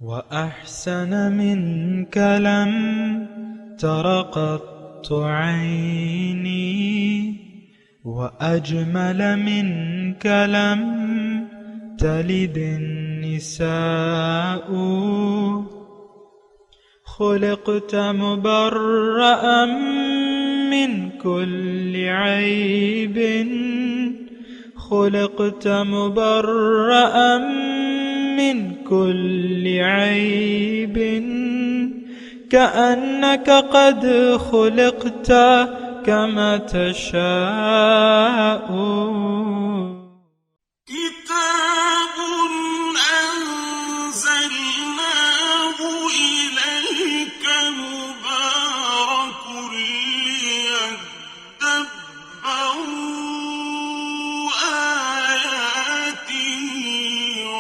وأحسن منك لم تر قط عيني وأجمل منك لم تلد النساء خلقت مبرأ من كل عيب خلقت مبرأ من كل عيب كأنك قد خلقت كما تشاء كتاب أنزلناه إليك مبارك ليدبروا آياته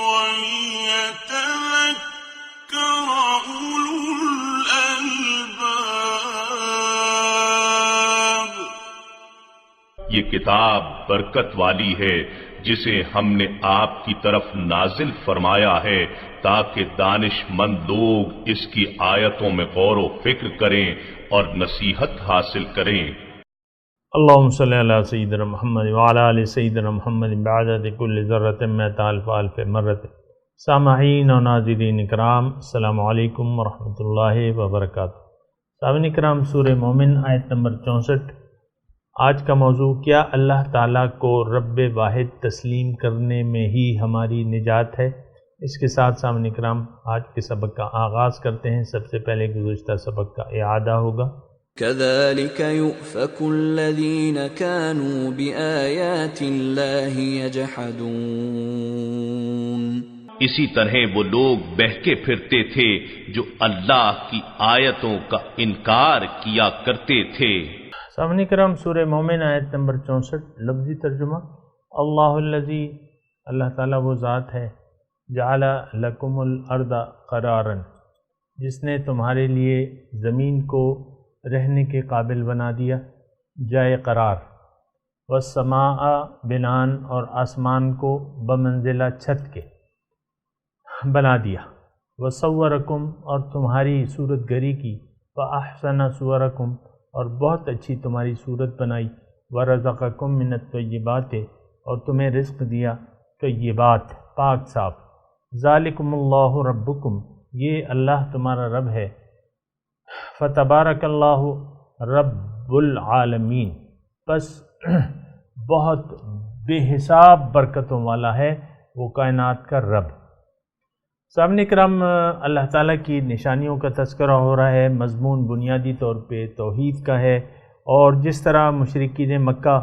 وليتذكر أولو الألباب۔ یہ کتاب برکت والی ہے جسے ہم نے آپ کی طرف نازل فرمایا ہے تاکہ دانش مند لوگ اس کی آیتوں میں غور و فکر کریں اور نصیحت حاصل کریں۔ اللہم صلی علی سیدنا محمد وعلی آل سیدنا محمد بعدد کل ذرۃ مئۃ الف الف مرۃ۔ سامعین و ناظرین اکرام، السلام علیکم ورحمۃ اللہ وبرکاتہ۔ سامعین اکرام، سورہ مومن آیت نمبر 64۔ آج کا موضوع، کیا اللہ تعالیٰ کو رب واحد تسلیم کرنے میں ہی ہماری نجات ہے؟ اس کے ساتھ سامعین اکرام آج کے سبق کا آغاز کرتے ہیں۔ سب سے پہلے گزشتہ سبق کا اعادہ ہوگا۔ كذلك يؤفك الذين كانوا بآيات الله يجحدون۔ اسی طرح وہ لوگ بہکے پھرتے تھے جو اللہ کی آیتوں کا انکار کیا کرتے تھے۔ سامعین کرام، سورہ مومن آیت نمبر 64، لفظی ترجمہ۔ اللہ الذی، اللہ تعالیٰ وہ ذات ہے، جعل لکم الارض قرارا، جس نے تمہارے لیے زمین کو رہنے کے قابل بنا دیا، جائے قرار، والسماء بنان، اور آسمان کو بمنزلہ چھت کے بنا دیا، وصورکم، اور تمہاری صورت گری کی، فاحسن صورکم، اور بہت اچھی تمہاری صورت بنائی، ورزقکم من الطیبات، اور تمہیں رزق دیا طیبات، پاک صاف۔ ذالکم اللہ ربکم، یہ اللہ تمہارا رب ہے، فتبارک اللہ رب العالمین، پس بہت بے حساب برکتوں والا ہے وہ کائنات کا رب۔ سامعین کرام، اللہ تعالیٰ کی نشانیوں کا تذکرہ ہو رہا ہے۔ مضمون بنیادی طور پہ توحید کا ہے، اور جس طرح مشرکین مکہ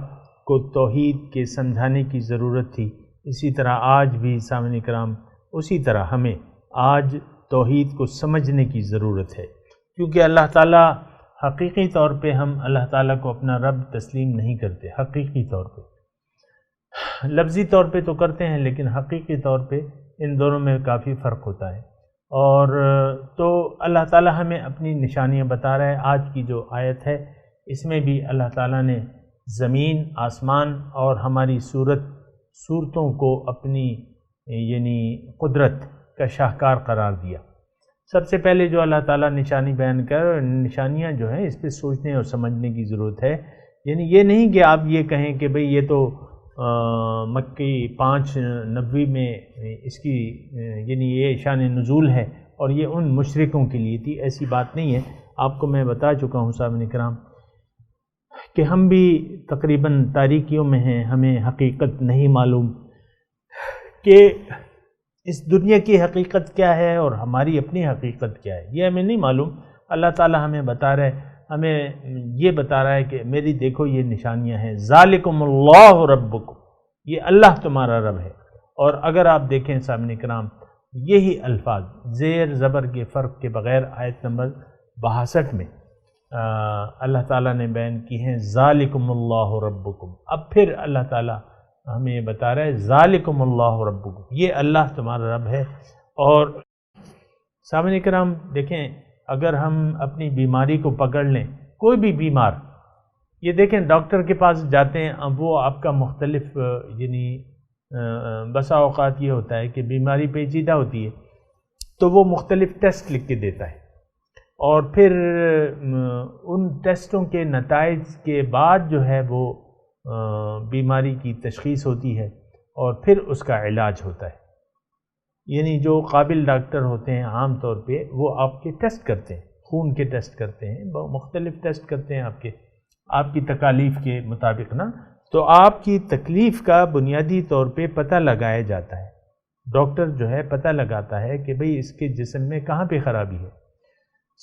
کو توحید کے سمجھانے کی ضرورت تھی، اسی طرح آج بھی سامعین کرام اسی طرح ہمیں آج توحید کو سمجھنے کی ضرورت ہے، کیونکہ اللہ تعالیٰ حقیقی طور پہ ہم اللہ تعالیٰ کو اپنا رب تسلیم نہیں کرتے۔ حقیقی طور پہ، لفظی طور پہ تو کرتے ہیں، لیکن حقیقی طور پہ ان دونوں میں کافی فرق ہوتا ہے۔ اور تو اللہ تعالیٰ ہمیں اپنی نشانیاں بتا رہا ہے۔ آج کی جو آیت ہے اس میں بھی اللہ تعالیٰ نے زمین، آسمان اور ہماری صورتوں کو اپنی یعنی قدرت کا شاہکار قرار دیا۔ سب سے پہلے جو اللہ تعالیٰ نشانی بیان کر، نشانیاں جو ہیں اس پہ سوچنے اور سمجھنے کی ضرورت ہے۔ یعنی یہ نہیں کہ آپ یہ کہیں کہ بھئی یہ تو مکی 590 میں اس کی یعنی یہ شان نزول ہے اور یہ ان مشرکوں کے لیے تھی، ایسی بات نہیں ہے۔ آپ کو میں بتا چکا ہوں سامعین کرام کہ ہم بھی تقریباً تاریکیوں میں ہیں، ہمیں حقیقت نہیں معلوم کہ اس دنیا کی حقیقت کیا ہے اور ہماری اپنی حقیقت کیا ہے، یہ ہمیں نہیں معلوم۔ اللہ تعالیٰ ہمیں بتا رہا ہے، ہمیں یہ بتا رہا ہے کہ میری دیکھو یہ نشانیاں ہیں۔ ذالکم اللہ ربکم، یہ اللہ تمہارا رب ہے۔ اور اگر آپ دیکھیں سامعین کرام، یہی الفاظ زیر زبر کے فرق کے بغیر آیت نمبر 62 میں اللہ تعالیٰ نے بیان کی ہیں ذالکم اللہ ربکم۔ اب پھر اللہ تعالیٰ ہمیں یہ بتا رہا ہے ذالکم اللہ ربکم، یہ اللہ تمہارا رب ہے۔ اور سامعین کرام دیکھیں، اگر ہم اپنی بیماری کو پکڑ لیں، کوئی بھی بیمار، یہ دیکھیں ڈاکٹر کے پاس جاتے ہیں، اب وہ آپ کا مختلف یعنی بسا اوقات یہ ہوتا ہے کہ بیماری پیچیدہ ہوتی ہے، تو وہ مختلف ٹیسٹ لکھ کے دیتا ہے، اور پھر ان ٹیسٹوں کے نتائج کے بعد جو ہے وہ بیماری کی تشخیص ہوتی ہے اور پھر اس کا علاج ہوتا ہے۔ یعنی جو قابل ڈاکٹر ہوتے ہیں عام طور پہ وہ آپ کے ٹیسٹ کرتے ہیں، خون کے ٹیسٹ کرتے ہیں، مختلف ٹیسٹ کرتے ہیں آپ کی تکالیف کے مطابق نا، تو آپ کی تکلیف کا بنیادی طور پہ پتہ لگایا جاتا ہے۔ ڈاکٹر جو ہے پتہ لگاتا ہے کہ بھئی اس کے جسم میں کہاں پہ خرابی ہے۔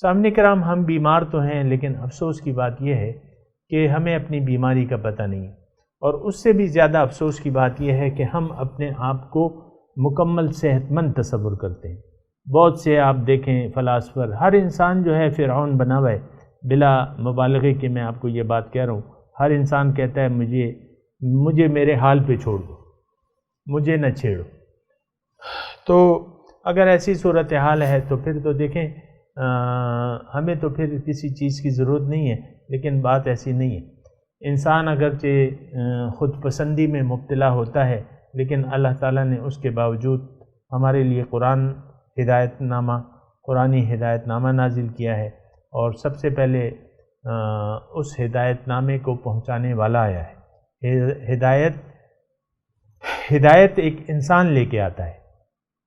سامنے کرام ہم بیمار تو ہیں، لیکن افسوس کی بات یہ ہے کہ ہمیں اپنی بیماری کا پتہ نہیں، اور اس سے بھی زیادہ افسوس کی بات یہ ہے کہ ہم اپنے آپ کو مکمل صحت مند تصور کرتے ہیں۔ بہت سے آپ دیکھیں فلاسفر، ہر انسان جو ہے فرعون بنا ہوا ہے، بلا مبالغے کہ میں آپ کو یہ بات کہہ رہا ہوں، ہر انسان کہتا ہے مجھے میرے حال پہ چھوڑ دو، مجھے نہ چھیڑو۔ تو اگر ایسی صورتحال ہے تو پھر تو دیکھیں ہمیں تو پھر کسی چیز کی ضرورت نہیں ہے، لیکن بات ایسی نہیں ہے۔ انسان اگرچہ خود پسندی میں مبتلا ہوتا ہے، لیکن اللہ تعالیٰ نے اس کے باوجود ہمارے لیے قرآنی ہدایت نامہ نازل کیا ہے، اور سب سے پہلے اس ہدایت نامے کو پہنچانے والا آیا ہے۔ ہدایت ایک انسان لے کے آتا ہے،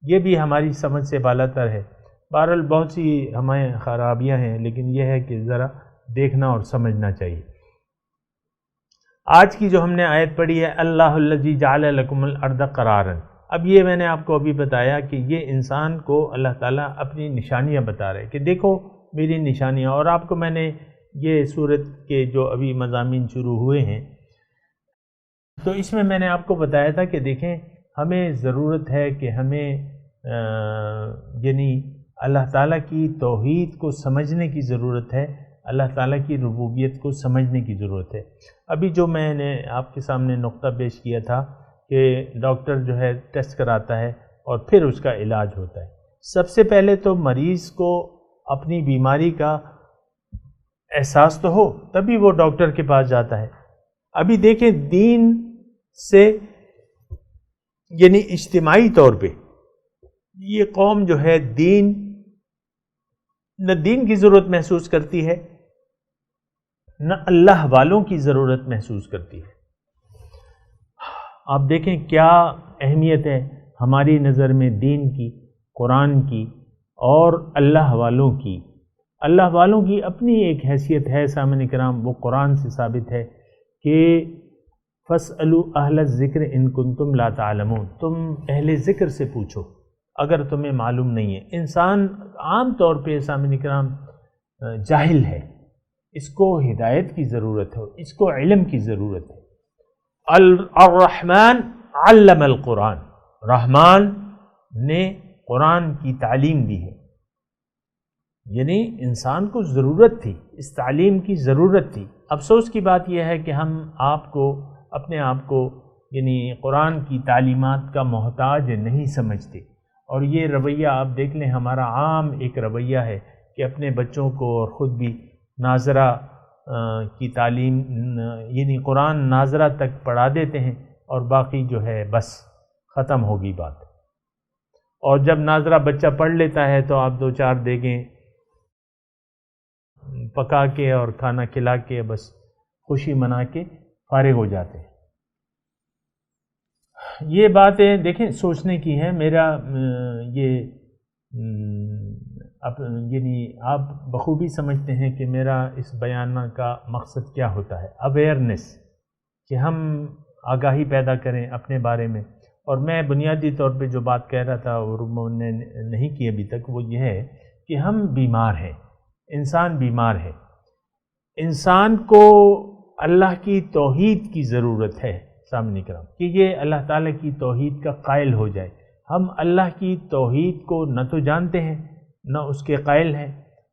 یہ بھی ہماری سمجھ سے بالاتر ہے۔ بہرحال بہت سی ہمیں خرابیاں ہیں، لیکن یہ ہے کہ ذرا دیکھنا اور سمجھنا چاہیے۔ آج کی جو ہم نے آیت پڑھی ہے، اللہ الذی جعل لکم الارض قرارا، اب یہ میں نے آپ کو ابھی بتایا کہ یہ انسان کو اللہ تعالیٰ اپنی نشانیاں بتا رہے کہ دیکھو میری نشانیاں، اور آپ کو میں نے یہ سورت کے جو ابھی مضامین شروع ہوئے ہیں تو اس میں نے آپ کو بتایا تھا کہ دیکھیں ہمیں ضرورت ہے کہ ہمیں یعنی اللہ تعالیٰ کی توحید کو سمجھنے کی ضرورت ہے، اللہ تعالیٰ کی ربوبیت کو سمجھنے کی ضرورت ہے۔ ابھی جو میں نے آپ کے سامنے نقطہ پیش کیا تھا کہ ڈاکٹر جو ہے ٹیسٹ کراتا ہے اور پھر اس کا علاج ہوتا ہے۔ سب سے پہلے تو مریض کو اپنی بیماری کا احساس تو ہو، تبھی وہ ڈاکٹر کے پاس جاتا ہے۔ ابھی دیکھیں دین سے یعنی اجتماعی طور پہ یہ قوم جو ہے نہ دین کی ضرورت محسوس کرتی ہے، نہ اللہ والوں کی ضرورت محسوس کرتی ہے۔ آپ دیکھیں کیا اہمیت ہے ہماری نظر میں دین کی، قرآن کی اور اللہ والوں کی۔ اللہ والوں کی اپنی ایک حیثیت ہے سامعین کرام، وہ قرآن سے ثابت ہے کہ فَاسْأَلُوا أَهْلَ الذِّكْرِ إِن كُنتُمْ لَا تَعْلَمُونَ، تم اہل ذکر سے پوچھو اگر تمہیں معلوم نہیں ہے۔ انسان عام طور پہ سامعین کرام جاہل ہے، اس کو ہدایت کی ضرورت ہے، اس کو علم کی ضرورت ہے۔ الرحمن علم القرآن، رحمان نے قرآن کی تعلیم دی ہے، یعنی انسان کو ضرورت تھی، اس تعلیم کی ضرورت تھی۔ افسوس کی بات یہ ہے کہ ہم اپنے آپ کو یعنی قرآن کی تعلیمات کا محتاج نہیں سمجھتے، اور یہ رویہ آپ دیکھ لیں ہمارا عام ایک رویہ ہے کہ اپنے بچوں کو اور خود بھی ناظرہ کی تعلیم یعنی قرآن ناظرہ تک پڑھا دیتے ہیں، اور باقی جو ہے بس ختم ہوگی بات۔ اور جب ناظرہ بچہ پڑھ لیتا ہے تو آپ 2-4 دیگیں پکا کے اور کھانا کھلا کے بس خوشی منا کے فارغ ہو جاتے ہیں۔ یہ باتیں دیکھیں سوچنے کی ہے۔ میرا یعنی آپ بخوبی سمجھتے ہیں کہ میرا اس بیان کا مقصد کیا ہوتا ہے، اویئرنیس، کہ ہم آگاہی پیدا کریں اپنے بارے میں۔ اور میں بنیادی طور پہ جو بات کہہ رہا تھا اور میں نے نہیں کی ابھی تک، وہ یہ ہے کہ ہم بیمار ہیں، انسان بیمار ہے، انسان کو اللہ کی توحید کی ضرورت ہے سامنے کرام، کہ یہ اللہ تعالیٰ کی توحید کا قائل ہو جائے۔ ہم اللہ کی توحید کو نہ تو جانتے ہیں نہ اس کے قائل ہیں،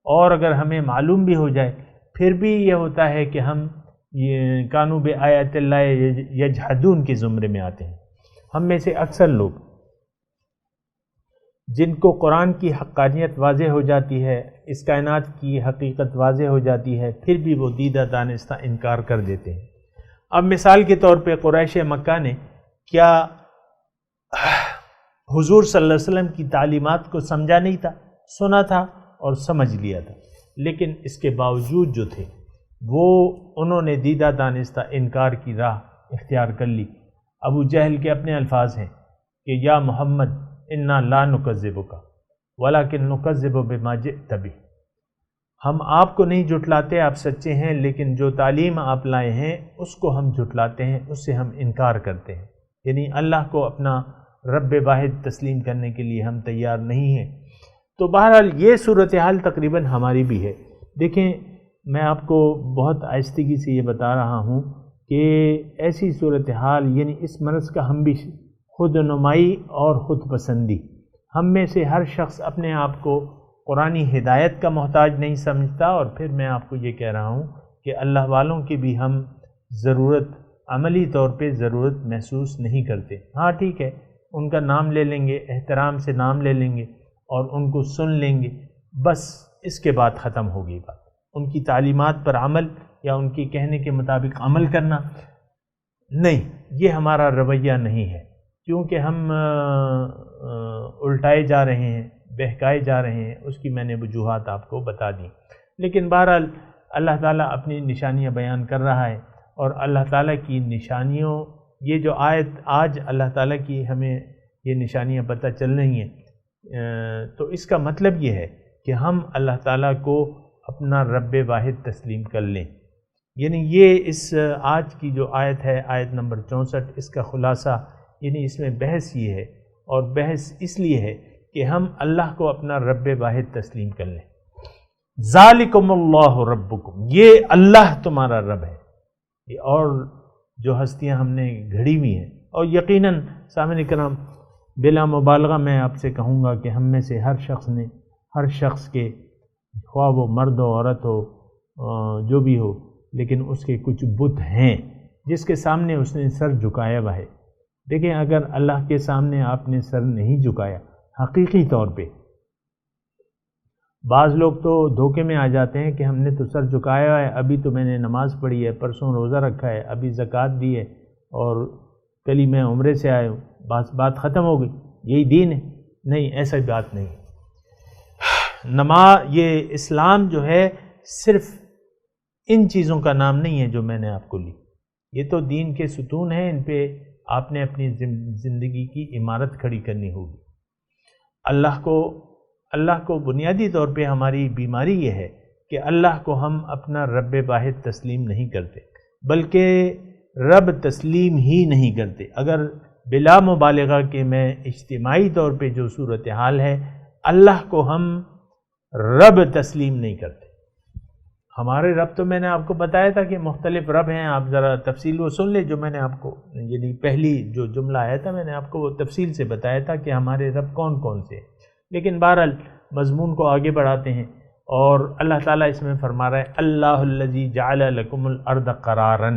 اور اگر ہمیں معلوم بھی ہو جائے پھر بھی یہ ہوتا ہے کہ ہم یہ کانوا بآیات اللہ یجحدون کے زمرے میں آتے ہیں۔ ہم میں سے اکثر لوگ جن کو قرآن کی حقانیت واضح ہو جاتی ہے، اس کائنات کی حقیقت واضح ہو جاتی ہے، پھر بھی وہ دیدہ دانستہ انکار کر دیتے ہیں۔ اب مثال کے طور پہ قریش مکہ نے کیا حضور صلی اللہ علیہ وسلم کی تعلیمات کو سمجھا نہیں تھا، سنا تھا اور سمجھ لیا تھا، لیکن اس کے باوجود جو تھے وہ انہوں نے دیدہ دانستہ انکار کی راہ اختیار کر لی۔ ابو جہل کے اپنے الفاظ ہیں کہ یا محمد انا لا نکذبک ولکن نکذب بما جئت بہ، ہم آپ کو نہیں جھٹلاتے، آپ سچے ہیں، لیکن جو تعلیم آپ لائے ہیں اس کو ہم جھٹلاتے ہیں، اس سے ہم انکار کرتے ہیں۔ یعنی اللہ کو اپنا رب واحد تسلیم کرنے کے لیے ہم تیار نہیں ہیں۔ تو بہرحال یہ صورتحال تقریباً ہماری بھی ہے۔ دیکھیں، میں آپ کو بہت آہستگی سے یہ بتا رہا ہوں کہ ایسی صورتحال، یعنی اس مرض کا ہم بھی خود نمائی اور خود پسندی، ہم میں سے ہر شخص اپنے آپ کو قرآنی ہدایت کا محتاج نہیں سمجھتا، اور پھر میں آپ کو یہ کہہ رہا ہوں کہ اللہ والوں کی بھی ہم ضرورت، عملی طور پہ ضرورت محسوس نہیں کرتے۔ ہاں ٹھیک ہے، ان کا نام لے لیں گے، احترام سے نام لے لیں گے اور ان کو سن لیں گے، بس اس کے بعد ختم ہوگی بات۔ ان کی تعلیمات پر عمل یا ان کے کہنے کے مطابق عمل کرنا نہیں، یہ ہمارا رویہ نہیں ہے، کیونکہ ہم الٹائے جا رہے ہیں، بہکائے جا رہے ہیں۔ اس کی میں نے وجوہات آپ کو بتا دی، لیکن بہرحال اللہ تعالیٰ اپنی نشانیاں بیان کر رہا ہے، اور اللہ تعالیٰ کی نشانیوں، یہ جو آیت آج اللہ تعالیٰ کی ہمیں یہ نشانیاں پتہ چل رہی ہیں، تو اس کا مطلب یہ ہے کہ ہم اللہ تعالیٰ کو اپنا رب واحد تسلیم کر لیں۔ یعنی یہ اس آج کی جو آیت ہے، آیت نمبر 64، اس کا خلاصہ، یعنی اس میں بحث یہ ہے، اور بحث اس لیے ہے کہ ہم اللہ کو اپنا رب واحد تسلیم کر لیں۔ ذالکم اللہ ربکم، یہ اللہ تمہارا رب ہے، یہ اور جو ہستیاں ہم نے گھڑی ہوئی ہیں، اور یقیناً سامعین کرام بلا مبالغہ میں آپ سے کہوں گا کہ ہم میں سے ہر شخص کے، خواہ وہ مرد ہو عورت ہو جو بھی ہو، لیکن اس کے کچھ بت ہیں جس کے سامنے اس نے سر جھکایا ہوا ہے۔ دیکھیں، اگر اللہ کے سامنے آپ نے سر نہیں جھکایا حقیقی طور پہ، بعض لوگ تو دھوکے میں آ جاتے ہیں کہ ہم نے تو سر جھکایا ہے، ابھی تو میں نے نماز پڑھی ہے، پرسوں روزہ رکھا ہے، ابھی زکوٰۃ دی ہے، اور کل ہی میں عمرے سے آیا ہوں، بات ختم ہو گئی، یہی دین ہے۔ نہیں، ایسا بات نہیں۔ یہ اسلام جو ہے صرف ان چیزوں کا نام نہیں ہے جو میں نے آپ کو لی، یہ تو دین کے ستون ہیں، ان پہ آپ نے اپنی زندگی کی عمارت کھڑی کرنی ہوگی۔ اللہ کو بنیادی طور پہ ہماری بیماری یہ ہے کہ اللہ کو ہم اپنا رب واحد تسلیم نہیں کرتے، بلکہ رب تسلیم ہی نہیں کرتے۔ اگر بلا مبالغہ کہ میں اجتماعی طور پہ جو صورتحال ہے، اللہ کو ہم رب تسلیم نہیں کرتے۔ ہمارے رب تو میں نے آپ کو بتایا تھا کہ مختلف رب ہیں، آپ ذرا تفصیل وہ سن لیں جو میں نے آپ کو، یعنی پہلی جو جملہ آیا تھا میں نے آپ کو وہ تفصیل سے بتایا تھا کہ ہمارے رب کون کون سے ہیں۔ لیکن بہرحال مضمون کو آگے بڑھاتے ہیں، اور اللہ تعالیٰ اس میں فرما رہا ہے اللہ الذی جعل لکم الارض قرارا۔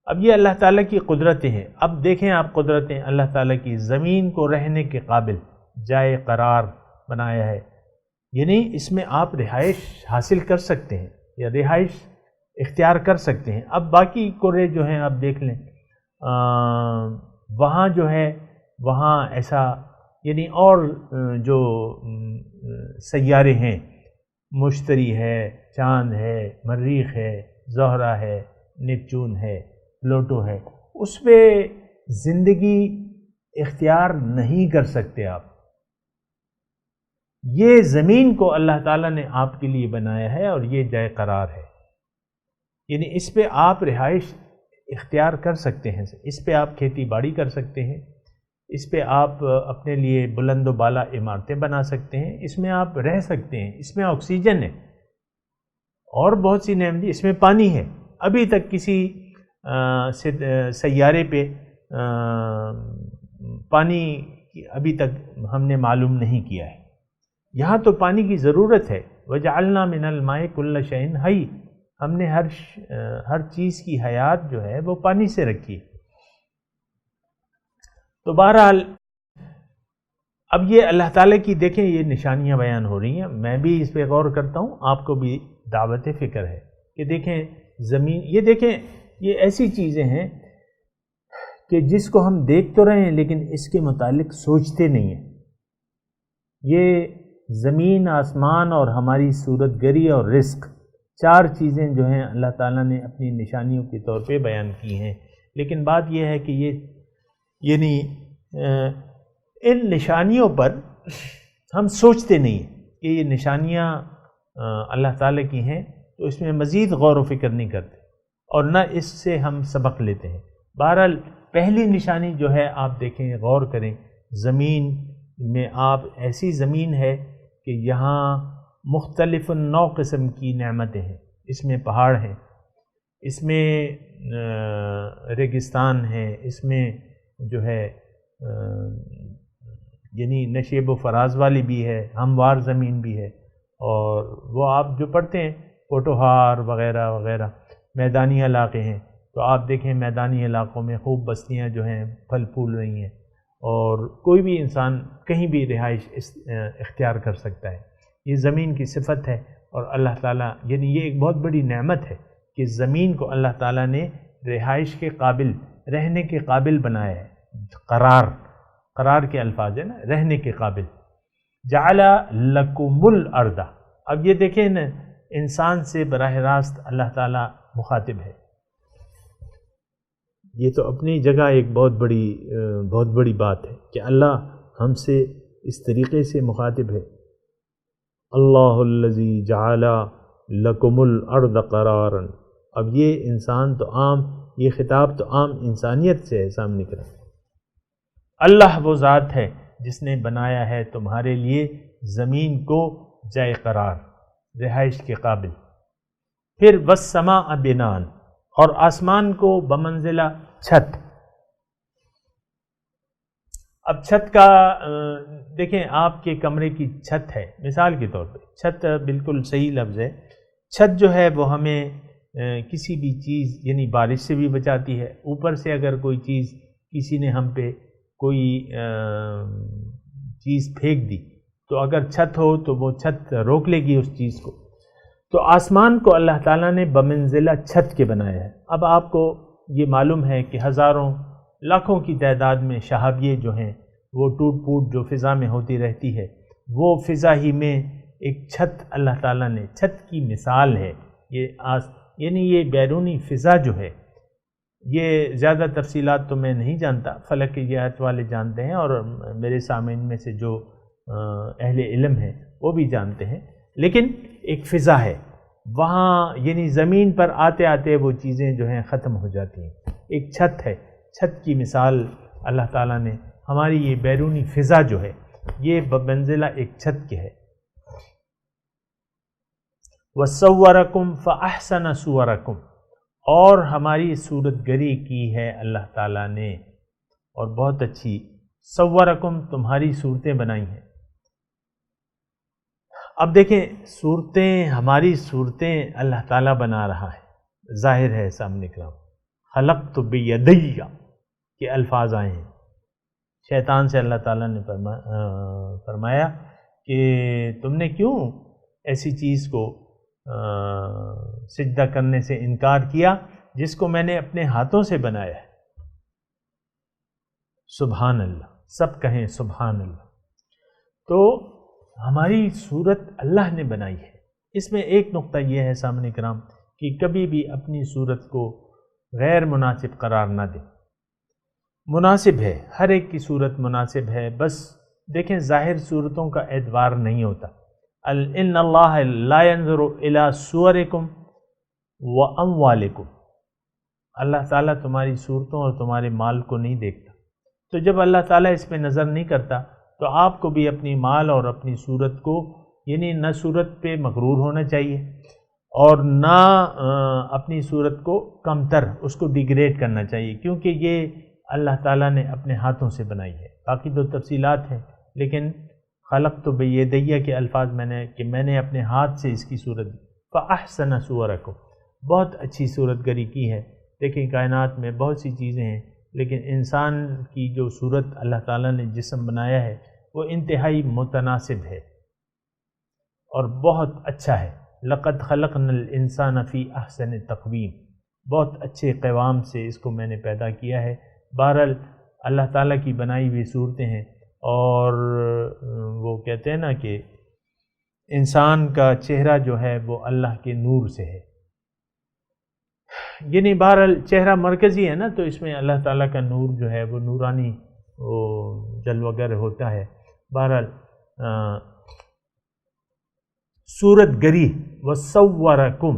اب یہ اللہ تعالیٰ کی قدرتیں ہیں۔ اب دیکھیں آپ قدرتیں اللہ تعالیٰ کی، زمین کو رہنے کے قابل جائے قرار بنایا ہے، یعنی اس میں آپ رہائش حاصل کر سکتے ہیں یا رہائش اختیار کر سکتے ہیں۔ اب باقی کرے جو ہیں آپ دیکھ لیں، وہاں جو ہے وہاں ایسا، یعنی اور جو سیارے ہیں، مشتری ہے، چاند ہے، مریخ ہے، زہرہ ہے، نیپچون ہے، پلوٹو ہے، اس پہ زندگی اختیار نہیں کر سکتے آپ۔ یہ زمین کو اللہ تعالیٰ نے آپ کے لیے بنایا ہے اور یہ جائے قرار ہے، یعنی اس پہ آپ رہائش اختیار کر سکتے ہیں، اس پہ آپ کھیتی باڑی کر سکتے ہیں، اس پہ آپ اپنے لیے بلند و بالا عمارتیں بنا سکتے ہیں، اس میں آپ رہ سکتے ہیں، اس میں آکسیجن ہے اور بہت سی نعمتیں، اس میں پانی ہے۔ ابھی تک کسی سیارے پہ پانی ابھی تک ہم نے معلوم نہیں کیا ہے۔ یہاں تو پانی کی ضرورت ہے۔ وَجَعَلْنَا مِنَ الْمَاءِ كُلَّ شَيْءٍ حَيٍّ، ہم نے ہر چیز کی حیات جو ہے وہ پانی سے رکھی۔ تو بہرحال اب یہ اللہ تعالیٰ کی دیکھیں یہ نشانیاں بیان ہو رہی ہیں، میں بھی اس پہ غور کرتا ہوں، آپ کو بھی دعوت فکر ہے کہ دیکھیں زمین، یہ دیکھیں یہ ایسی چیزیں ہیں کہ جس کو ہم دیکھ تو رہے ہیں لیکن اس کے متعلق سوچتے نہیں ہیں۔ یہ زمین، آسمان اور ہماری صورت گری اور رزق، چار چیزیں جو ہیں اللہ تعالیٰ نے اپنی نشانیوں کے طور پہ بیان کی ہیں، لیکن بات یہ ہے کہ یہ یعنی ان نشانیوں پر ہم سوچتے نہیں کہ یہ نشانیاں اللہ تعالیٰ کی ہیں، تو اس میں مزید غور و فکر نہیں کرتے اور نہ اس سے ہم سبق لیتے ہیں۔ بہرحال پہلی نشانی جو ہے آپ دیکھیں، غور کریں، زمین میں آپ ایسی زمین ہے کہ یہاں مختلف نوع قسم کی نعمتیں ہیں، اس میں پہاڑ ہیں، اس میں ریگستان ہے، اس میں جو ہے یعنی نشیب و فراز والی بھی ہے، ہموار زمین بھی ہے، اور وہ آپ جو پڑھتے ہیں پوٹوہار وغیرہ وغیرہ میدانی علاقے ہیں، تو آپ دیکھیں میدانی علاقوں میں خوب بستیاں جو ہیں پھل پھول رہی ہیں، اور کوئی بھی انسان کہیں بھی رہائش اختیار کر سکتا ہے۔ یہ زمین کی صفت ہے، اور اللہ تعالیٰ یعنی یہ ایک بہت بڑی نعمت ہے کہ زمین کو اللہ تعالیٰ نے رہائش کے قابل، رہنے کے قابل بنایا ہے۔ قرار کے الفاظ ہے نا، رہنے کے قابل۔ جعل لکم الارض، اب یہ دیکھیں نا، انسان سے براہ راست اللہ تعالیٰ مخاطب ہے۔ یہ تو اپنی جگہ ایک بہت بڑی بات ہے کہ اللہ ہم سے اس طریقے سے مخاطب ہے۔ اللہ الذی جعل لکم الارض قرارا، اب یہ انسان تو عام، یہ خطاب تو عام انسانیت سے ہے سامنے کرا۔ اللہ وہ ذات ہے جس نے بنایا ہے تمہارے لیے زمین کو جائے قرار، رہائش کے قابل۔ پھر والسماء بناء، اور آسمان کو بمنزلہ چھت۔ اب چھت کا دیکھیں، آپ کے کمرے کی چھت ہے، مثال کے طور پہ چھت بالکل صحیح لفظ ہے۔ چھت جو ہے وہ ہمیں کسی بھی چیز یعنی بارش سے بھی بچاتی ہے۔ اوپر سے اگر کوئی چیز کسی نے ہم پہ کوئی چیز پھینک دی تو اگر چھت ہو تو وہ چھت روک لے گی اس چیز کو۔ تو آسمان کو اللہ تعالیٰ نے بمنزلہ چھت کے بنایا ہے۔ اب آپ کو یہ معلوم ہے کہ ہزاروں لاکھوں کی تعداد میں شہابیے جو ہیں وہ ٹوٹ پھوٹ جو فضا میں ہوتی رہتی ہے، وہ فضا ہی میں ایک چھت اللہ تعالیٰ نے، چھت کی مثال ہے یہ یعنی یہ بیرونی فضا جو ہے، یہ زیادہ تفصیلات تو میں نہیں جانتا، فلکیات والے جانتے ہیں اور میرے سامعین میں سے جو اہل علم ہیں وہ بھی جانتے ہیں، لیکن ایک فضا ہے وہاں، یعنی زمین پر آتے آتے وہ چیزیں جو ہیں ختم ہو جاتی ہیں۔ ایک چھت ہے، چھت کی مثال اللہ تعالیٰ نے ہماری یہ بیرونی فضا جو ہے یہ بمنزلہ ایک چھت کے ہے۔ وَصَوَّرَكُمْ فَأَحْسَنَ صُوَرَكُمْ، اور ہماری صورت گری کی ہے اللہ تعالیٰ نے اور بہت اچھی۔ صورکم، تمہاری صورتیں بنائی ہیں۔ اب دیکھیں صورتیں، ہماری صورتیں اللہ تعالیٰ بنا رہا ہے، ظاہر ہے سامنے کرام۔ خلقت بیدی کے الفاظ آئے ہیں، شیطان سے اللہ تعالیٰ نے فرمایا کہ تم نے کیوں ایسی چیز کو سجدہ کرنے سے انکار کیا جس کو میں نے اپنے ہاتھوں سے بنایا ہے۔ سبحان اللہ، سب کہیں سبحان اللہ۔ تو ہماری صورت اللہ نے بنائی ہے۔ اس میں ایک نقطہ یہ ہے سامنے کرام کہ کبھی بھی اپنی صورت کو غیر مناسب قرار نہ دیں۔ مناسب ہے، ہر ایک کی صورت مناسب ہے، بس دیکھیں ظاہر صورتوں کا اعتبار نہیں ہوتا۔ ان اللہ لا ينظر الى صورکم واموالکم، اللہ تعالیٰ تمہاری صورتوں اور تمہارے مال کو نہیں دیکھتا۔ تو جب اللہ تعالیٰ اس پہ نظر نہیں کرتا تو آپ کو بھی اپنی مال اور اپنی صورت کو، یعنی نہ صورت پہ مغرور ہونا چاہیے اور نہ اپنی صورت کو کمتر، اس کو ڈیگریڈ کرنا چاہیے، کیونکہ یہ اللہ تعالیٰ نے اپنے ہاتھوں سے بنائی ہے۔ باقی تو تفصیلات ہیں، لیکن خلقت بیدیہ کے الفاظ میں نے اپنے ہاتھ سے اس کی صورت دی۔ فَأَحْسَنَ صُوَرَكُمْ، بہت اچھی صورت گری کی ہے۔ دیکھیں کائنات میں بہت سی چیزیں ہیں، لیکن انسان کی جو صورت اللہ تعالیٰ نے جسم بنایا ہے وہ انتہائی متناسب ہے اور بہت اچھا ہے۔ لَقَدْ خَلَقْنَا الْإِنسَانَ فِي أَحْسَنِ تَقْوِيمٍ، بہت اچھے قوام سے اس کو میں نے پیدا کیا ہے، بہرحال اللہ تعالیٰ کی بنائی ہوئی صورتیں ہیں، اور وہ کہتے ہیں نا کہ انسان کا چہرہ جو ہے وہ اللہ کے نور سے ہے، یعنی بہرحال چہرہ مرکزی ہے نا، تو اس میں اللہ تعالیٰ کا نور جو ہے وہ نورانی وہ جلوگر ہوتا ہے۔ بہرحال صورت گری وصورکم،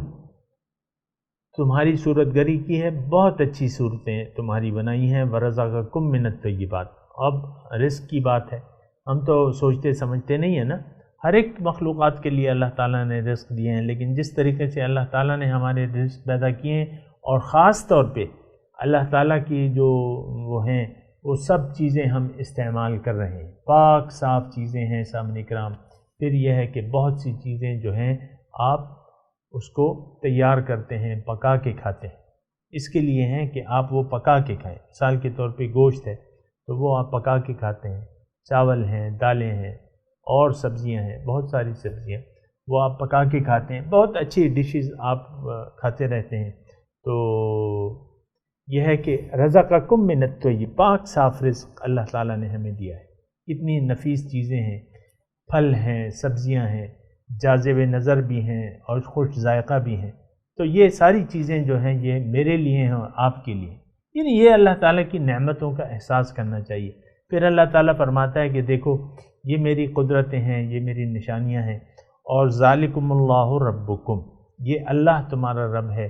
تمہاری صورت گری کی ہے، بہت اچھی صورتیں تمہاری بنائی ہیں، ورزقکم من الطیبات۔ اب رزق کی بات ہے، ہم تو سوچتے سمجھتے نہیں ہیں نا، ہر ایک مخلوقات کے لیے اللہ تعالیٰ نے رزق دیے ہیں، لیکن جس طریقے سے اللہ تعالیٰ نے ہمارے رزق پیدا کیے ہیں، اور خاص طور پہ اللہ تعالیٰ کی جو وہ ہیں وہ سب چیزیں ہم استعمال کر رہے ہیں، پاک صاف چیزیں ہیں سامنے کرام۔ پھر یہ ہے کہ بہت سی چیزیں جو ہیں آپ اس کو تیار کرتے ہیں، پکا کے کھاتے ہیں، اس کے لیے ہیں کہ آپ وہ پکا کے کھائیں۔ مثال کے طور پہ گوشت ہے تو وہ آپ پکا کے کھاتے ہیں، چاول ہیں، دالیں ہیں، اور سبزیاں ہیں، بہت ساری سبزیاں وہ آپ پکا کے کھاتے ہیں، بہت اچھی ڈشز آپ کھاتے رہتے ہیں۔ تو یہ ہے کہ رزقکم من الطیب، پاک صاف رزق اللہ تعالیٰ نے ہمیں دیا ہے، اتنی نفیس چیزیں ہیں، پھل ہیں، سبزیاں ہیں، جاذب نظر بھی ہیں اور خوش ذائقہ بھی ہیں، تو یہ ساری چیزیں جو ہیں یہ میرے لیے ہیں اور آپ کے لیے، یعنی یہ اللہ تعالیٰ کی نعمتوں کا احساس کرنا چاہیے۔ پھر اللہ تعالیٰ فرماتا ہے کہ دیکھو یہ میری قدرتیں ہیں، یہ میری نشانیاں ہیں، اور ذالکم اللہ ربکم، یہ اللہ تمہارا رب ہے،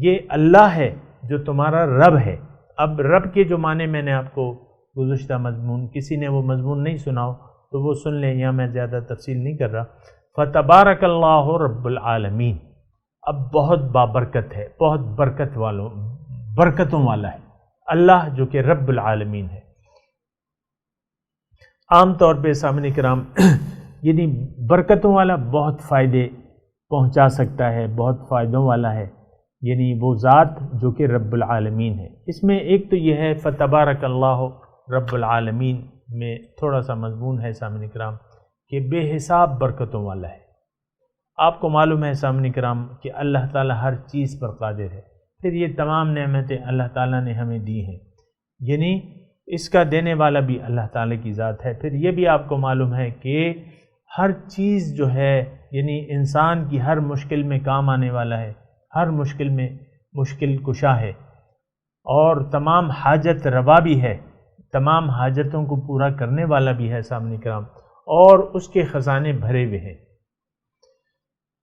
یہ اللہ ہے جو تمہارا رب ہے۔ اب رب کے جو معنی میں نے آپ کو گزشتہ مضمون، کسی نے وہ مضمون نہیں سنا ہو تو وہ سن لیں، یہاں میں زیادہ تفصیل نہیں کر رہا۔ فتبارک اللہ رب العالمین، اب بہت بابرکت ہے، بہت برکتوں والا ہے اللہ جو کہ رب العالمین ہے۔ عام طور پہ سامعین کرام یعنی برکتوں والا بہت فائدے پہنچا سکتا ہے، بہت فائدوں والا ہے، یعنی وہ ذات جو کہ رب العالمین ہے۔ اس میں ایک تو یہ ہے فتبارک اللہ رب العالمین میں تھوڑا سا مضمون ہے سامعین کرام کہ بے حساب برکتوں والا ہے۔ آپ کو معلوم ہے سامعین کرام کہ اللہ تعالیٰ ہر چیز پر قادر ہے، پھر یہ تمام نعمتیں اللہ تعالیٰ نے ہمیں دی ہیں، یعنی اس کا دینے والا بھی اللہ تعالیٰ کی ذات ہے۔ پھر یہ بھی آپ کو معلوم ہے کہ ہر چیز جو ہے یعنی انسان کی ہر مشکل میں کام آنے والا ہے، ہر مشکل میں مشکل کشا ہے، اور تمام حاجت روا بھی ہے، تمام حاجتوں کو پورا کرنے والا بھی ہے سامنے کرام، اور اس کے خزانے بھرے ہوئے ہیں،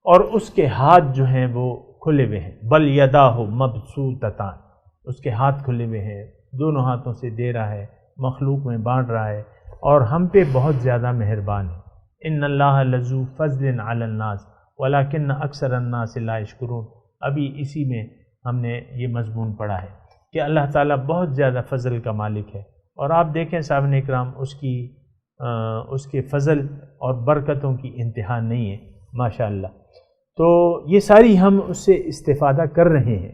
اور اس کے ہاتھ جو ہیں وہ کھلے ہوئے ہیں، بل یداہ مبسوطتان، اس کے ہاتھ کھلے ہوئے ہیں، دونوں ہاتھوں سے دے رہا ہے، مخلوق میں بانٹ رہا ہے، اور ہم پہ بہت زیادہ مہربان ہے۔ ان اللہ لذو فضل علی الناس ولکن اکثر الناس لا یشکرون، ابھی اسی میں ہم نے یہ مضمون پڑھا ہے کہ اللہ تعالیٰ بہت زیادہ فضل کا مالک ہے، اور آپ دیکھیں صاحب اکرام اس کے فضل اور برکتوں کی انتہا نہیں ہے ماشاءاللہ۔ تو یہ ساری ہم اس سے استفادہ کر رہے ہیں،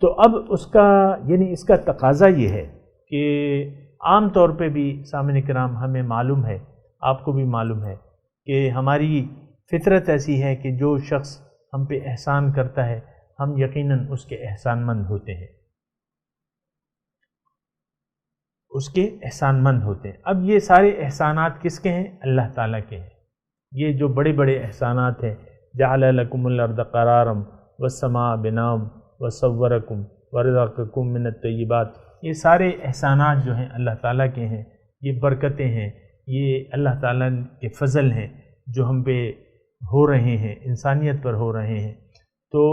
تو اب اس کا تقاضا یہ ہے کہ عام طور پہ بھی سامعین کرام ہمیں معلوم ہے، آپ کو بھی معلوم ہے کہ ہماری فطرت ایسی ہے کہ جو شخص ہم پہ احسان کرتا ہے ہم یقیناً اس کے احسان مند ہوتے ہیں، اس کے احسان مند ہوتے ہیں۔ اب یہ سارے احسانات کس کے ہیں؟ اللہ تعالیٰ کے ہیں۔ یہ جو بڑے بڑے احسانات ہیں، جعل لکم الارض قرارا والسماء بناء وصورکم ورزقکم من الطیبات، یہ سارے احسانات جو ہیں اللہ تعالیٰ کے ہیں، یہ برکتیں ہیں، یہ اللہ تعالیٰ کے فضل ہیں جو ہم پہ ہو رہے ہیں، انسانیت پر ہو رہے ہیں۔ تو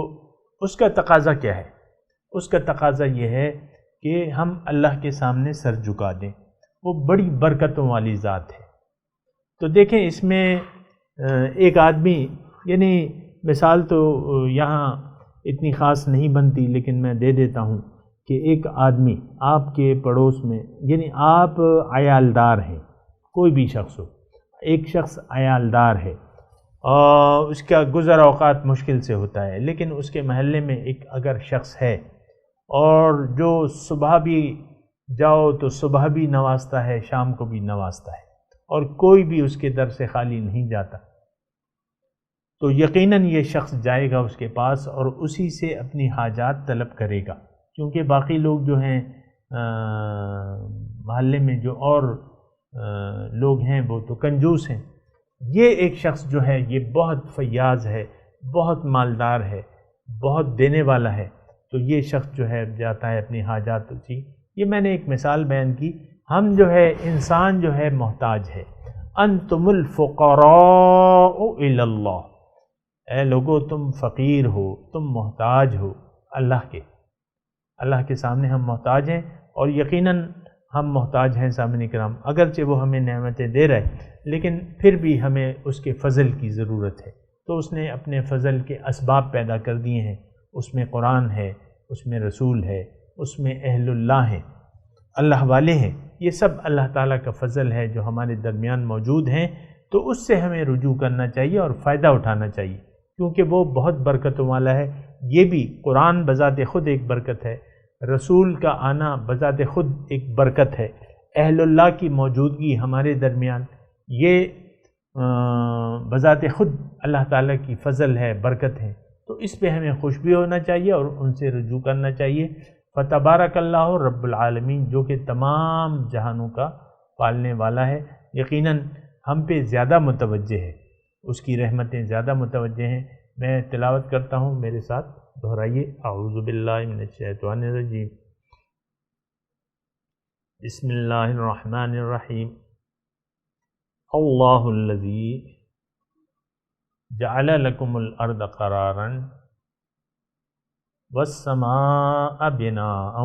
اس کا تقاضا کیا ہے؟ اس کا تقاضا یہ ہے کہ ہم اللہ کے سامنے سر جھکا دیں، وہ بڑی برکتوں والی ذات ہے۔ تو دیکھیں اس میں ایک آدمی، یعنی مثال تو یہاں اتنی خاص نہیں بنتی لیکن میں دے دیتا ہوں کہ ایک آدمی آپ کے پڑوس میں، یعنی آپ عیالدار ہیں، کوئی بھی شخص ہو، ایک شخص عیالدار ہے اور اس کا گزر اوقات مشکل سے ہوتا ہے، لیکن اس کے محلے میں ایک اگر شخص ہے اور جو صبح بھی جاؤ تو صبح بھی نوازتا ہے، شام کو بھی نوازتا ہے، اور کوئی بھی اس کے در سے خالی نہیں جاتا، تو یقیناً یہ شخص جائے گا اس کے پاس اور اسی سے اپنی حاجات طلب کرے گا، کیونکہ باقی لوگ جو ہیں محلے میں جو اور لوگ ہیں وہ تو کنجوس ہیں، یہ ایک شخص جو ہے یہ بہت فیاض ہے، بہت مالدار ہے، بہت دینے والا ہے، تو یہ شخص جو ہے جاتا ہے اپنی حاجات اسی. یہ میں نے ایک مثال بیان کی. ہم جو ہے انسان جو ہے محتاج ہے. انتم الفقراء الی اللہ، اے لوگو تم فقیر ہو، تم محتاج ہو اللہ کے. اللہ کے سامنے ہم محتاج ہیں، اور یقیناً ہم محتاج ہیں سامعین کرام. اگرچہ وہ ہمیں نعمتیں دے رہے لیکن پھر بھی ہمیں اس کے فضل کی ضرورت ہے. تو اس نے اپنے فضل کے اسباب پیدا کر دیے ہیں. اس میں قرآن ہے، اس میں رسول ہے، اس میں اہل اللہ ہیں، اللہ والے ہیں. یہ سب اللہ تعالیٰ کا فضل ہے جو ہمارے درمیان موجود ہیں. تو اس سے ہمیں رجوع کرنا چاہیے اور فائدہ اٹھانا چاہیے، کیونکہ وہ بہت برکتوں والا ہے. یہ بھی قرآن بذات خود ایک برکت ہے، رسول کا آنا بذات خود ایک برکت ہے، اہل اللہ کی موجودگی ہمارے درمیان یہ بذات خود اللہ تعالیٰ کی فضل ہے، برکت ہے. تو اس پہ ہمیں خوش بھی ہونا چاہیے اور ان سے رجوع کرنا چاہیے. فتبارک اللہ رب العالمین، جو کہ تمام جہانوں کا پالنے والا ہے، یقیناً ہم پہ زیادہ متوجہ ہے، اس کی رحمتیں زیادہ متوجہ ہیں. میں تلاوت کرتا ہوں، میرے ساتھ دہرائیے. اعوذ باللہ من الشیطان الرجیم، بسم اللہ الرحمن الرحیم. اللہ الذی جعل لکم الارض قرارا والسماء بناء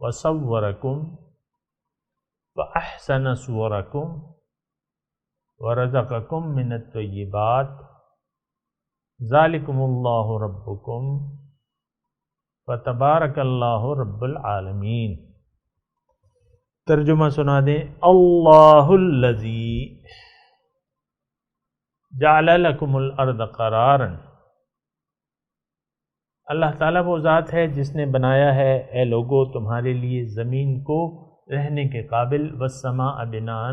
وصورکم فاحسن صورکم ورزقکم من الطیبات ذالکم اللہ ربکم فتبارک اللہ رب العالمین. ترجمہ سنا دیں. اللہ الذی جعل لکم الارض قرارا، اللہ تعالیٰ وہ ذات ہے جس نے بنایا ہے اے لوگو تمہارے لیے زمین کو رہنے کے قابل، والسماء بناء،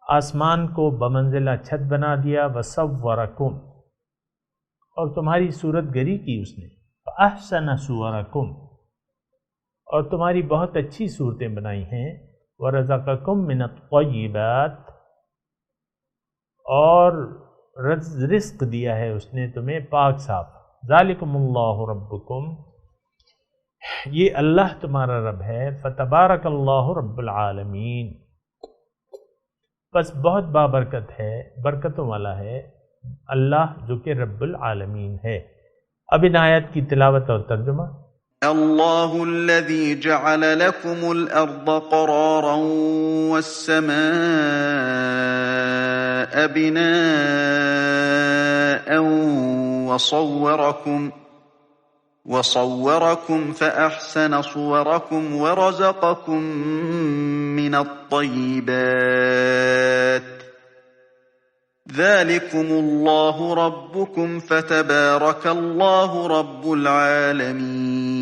آسمان کو بمنزلہ چھت بنا دیا، وصورکم، اور تمہاری صورت گری کی اس نے، فاحسن صورکم، اور تمہاری بہت اچھی صورتیں بنائی ہیں، ورزقکم من الطیبات، اور رزق دیا ہے اس نے تمہیں پاک صاف. ذالکم اللہ ربکم، یہ اللہ تمہارا رب ہے. فتبارک اللہ رب العالمین، بس بہت بابرکت ہے، برکتوں والا ہے اللہ جو کہ رب العالمین ہے. اب ان آیات کی تلاوت اور ترجمہ. اللہ الذي جعل لكم الأرض قرارا والسماء بناء وصوركم فأحسن صوركم ورزقكم من الطيبات ذلكم الله ربكم فتبارك الله رب العالمين.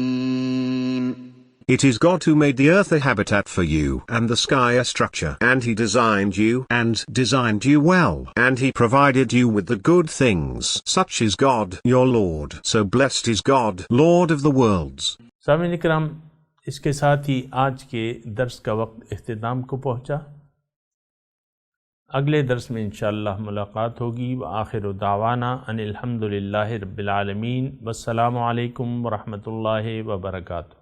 It is God who made the earth a habitat for you, and the sky a structure, and He designed you, and designed you well, and He provided you with the good things. Such is God, your Lord. So blessed is God, Lord of the worlds. سامعین کرام، اس کے ساتھ ہی آج کے درس کا وقت اختتام کو پہنچا. اگلے درس میں انشاءاللہ ملاقات ہوگی. وآخر دعوانا ان الحمدللہ رب العالمین، والسلام علیکم ورحمۃ اللہ وبرکاتہ.